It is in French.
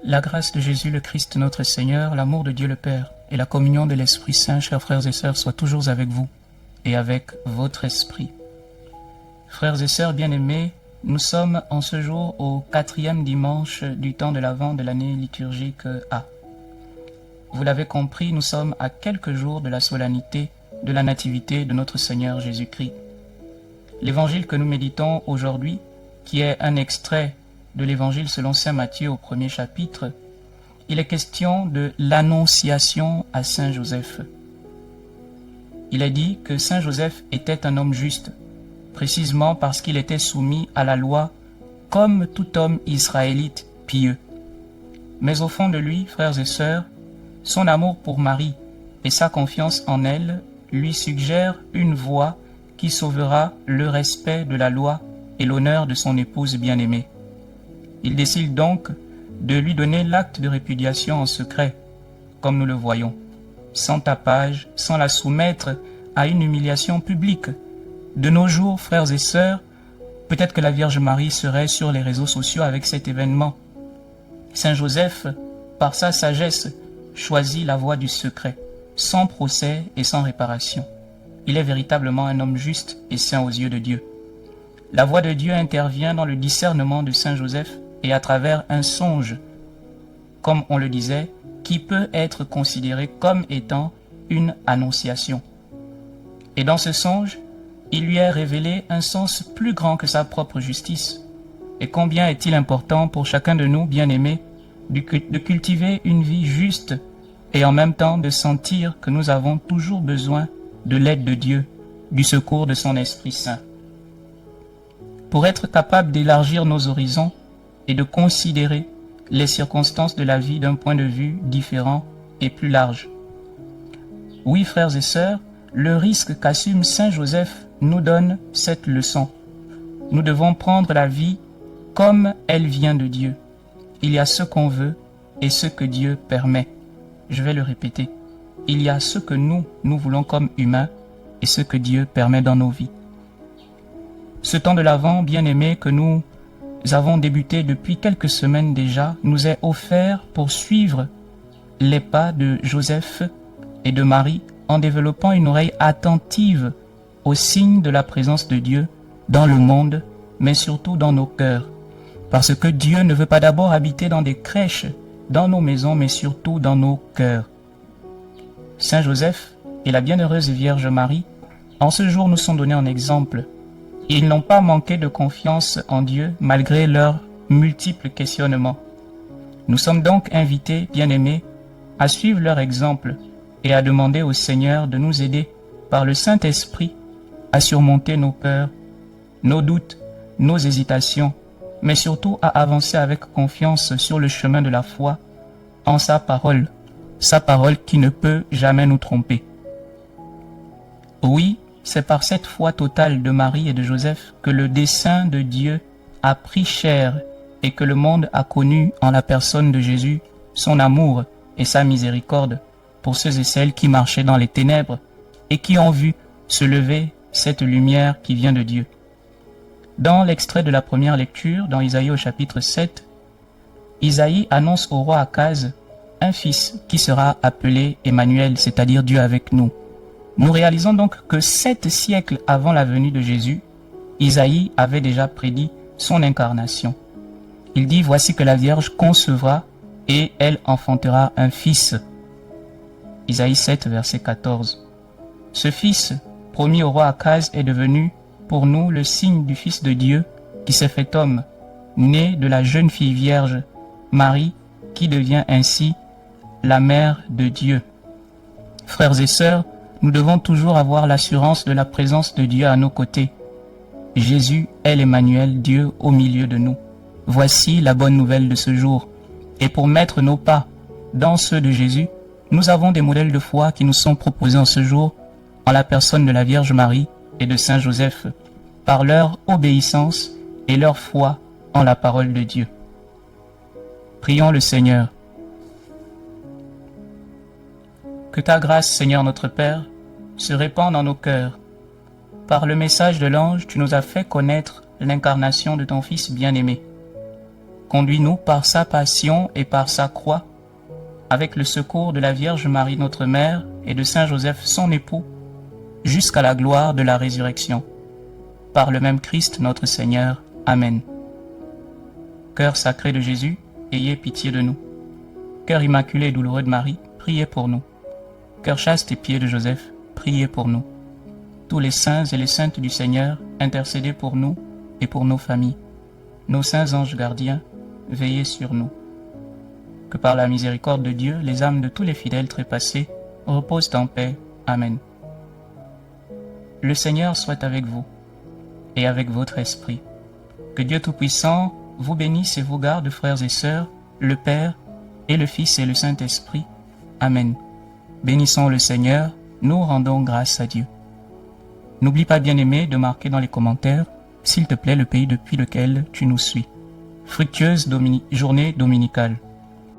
La grâce de Jésus le Christ notre Seigneur, l'amour de Dieu le Père et la communion de l'Esprit Saint, chers frères et sœurs, soient toujours avec vous et avec votre esprit. Frères et sœurs bien-aimés, nous sommes en ce jour au 4e dimanche du temps de l'Avent de l'année liturgique A. Vous l'avez compris, nous sommes à quelques jours de la solennité de la nativité de notre Seigneur Jésus-Christ. L'évangile que nous méditons aujourd'hui, qui est un extrait de l'évangile selon saint Matthieu au 1er chapitre, il est question de l'annonciation à saint Joseph. Il est dit que saint Joseph était un homme juste, précisément parce qu'il était soumis à la loi comme tout homme israélite pieux. Mais au fond de lui, frères et sœurs, son amour pour Marie et sa confiance en elle lui suggèrent une voie qui sauvera le respect de la loi et l'honneur de son épouse bien-aimée. Il décide donc de lui donner l'acte de répudiation en secret, comme nous le voyons, sans tapage, sans la soumettre à une humiliation publique. De nos jours, frères et sœurs, peut-être que la Vierge Marie serait sur les réseaux sociaux avec cet événement. Saint Joseph, par sa sagesse, choisit la voie du secret, sans procès et sans réparation. Il est véritablement un homme juste et saint aux yeux de Dieu. La voix de Dieu intervient dans le discernement de saint Joseph et à travers un songe, comme on le disait, qui peut être considéré comme étant une annonciation. Et dans ce songe, il lui est révélé un sens plus grand que sa propre justice. Et combien est-il important pour chacun de nous, bien-aimés, de cultiver une vie juste et en même temps de sentir que nous avons toujours besoin de l'aide de Dieu, du secours de son Esprit Saint. Pour être capable d'élargir nos horizons et de considérer les circonstances de la vie d'un point de vue différent et plus large. Oui, frères et sœurs, le risque qu'assume saint Joseph nous donne cette leçon. Nous devons prendre la vie comme elle vient de Dieu. Il y a ce qu'on veut et ce que Dieu permet. Je vais le répéter. Il y a ce que nous voulons comme humains et ce que Dieu permet dans nos vies. Ce temps de l'Avent, bien-aimé, que nous avons débuté depuis quelques semaines déjà, nous est offert pour suivre les pas de Joseph et de Marie en développant une oreille attentive aux signes de la présence de Dieu dans le monde, mais surtout dans nos cœurs. Parce que Dieu ne veut pas d'abord habiter dans des crèches, dans nos maisons, mais surtout dans nos cœurs. Saint Joseph et la bienheureuse Vierge Marie, en ce jour nous sont donnés en exemple. Ils n'ont pas manqué de confiance en Dieu malgré leurs multiples questionnements. Nous sommes donc invités, bien-aimés, à suivre leur exemple et à demander au Seigneur de nous aider par le Saint-Esprit à surmonter nos peurs, nos doutes, nos hésitations, mais surtout à avancer avec confiance sur le chemin de la foi en sa parole qui ne peut jamais nous tromper. Oui, c'est par cette foi totale de Marie et de Joseph que le dessein de Dieu a pris chair et que le monde a connu en la personne de Jésus son amour et sa miséricorde pour ceux et celles qui marchaient dans les ténèbres et qui ont vu se lever cette lumière qui vient de Dieu. Dans l'extrait de la première lecture, dans Isaïe au chapitre 7, Isaïe annonce au roi Akaz un fils qui sera appelé Emmanuel, c'est-à-dire Dieu avec nous. Nous réalisons donc que 7 siècles avant la venue de Jésus, Isaïe avait déjà prédit son incarnation. Il dit « Voici que la Vierge concevra et elle enfantera un fils ». Isaïe 7, verset 14. Ce fils, promis au roi Akaz, est devenu pour nous le signe du Fils de Dieu qui s'est fait homme, né de la jeune fille vierge, Marie, qui devient ainsi la mère de Dieu. Frères et sœurs, nous devons toujours avoir l'assurance de la présence de Dieu à nos côtés. Jésus est l'Emmanuel, Dieu au milieu de nous. Voici la bonne nouvelle de ce jour. Et pour mettre nos pas dans ceux de Jésus, nous avons des modèles de foi qui nous sont proposés en ce jour en la personne de la Vierge Marie et de Saint Joseph, par leur obéissance et leur foi en la parole de Dieu. Prions le Seigneur. Que ta grâce, Seigneur notre Père, se répande dans nos cœurs. Par le message de l'ange, tu nous as fait connaître l'incarnation de ton Fils bien-aimé. conduis-nous par sa passion et par sa croix, avec le secours de la Vierge Marie notre Mère et de Saint Joseph son époux, jusqu'à la gloire de la résurrection. Par le même Christ notre Seigneur. Amen. Cœur sacré de Jésus, ayez pitié de nous. Cœur immaculé et douloureux de Marie, priez pour nous. Cœur chaste et pieux de Joseph, priez pour nous. Tous les saints et les saintes du Seigneur, intercédez pour nous et pour nos familles. Nos saints anges gardiens, veillez sur nous. Que par la miséricorde de Dieu, les âmes de tous les fidèles trépassés reposent en paix. Amen. Le Seigneur soit avec vous et avec votre esprit. Que Dieu Tout-Puissant vous bénisse et vous garde, frères et sœurs, le Père et le Fils et le Saint-Esprit. Amen. Bénissons le Seigneur, nous rendons grâce à Dieu. N'oublie pas, bien-aimé, de marquer dans les commentaires, s'il te plaît, le pays depuis lequel tu nous suis. Fructueuse journée dominicale.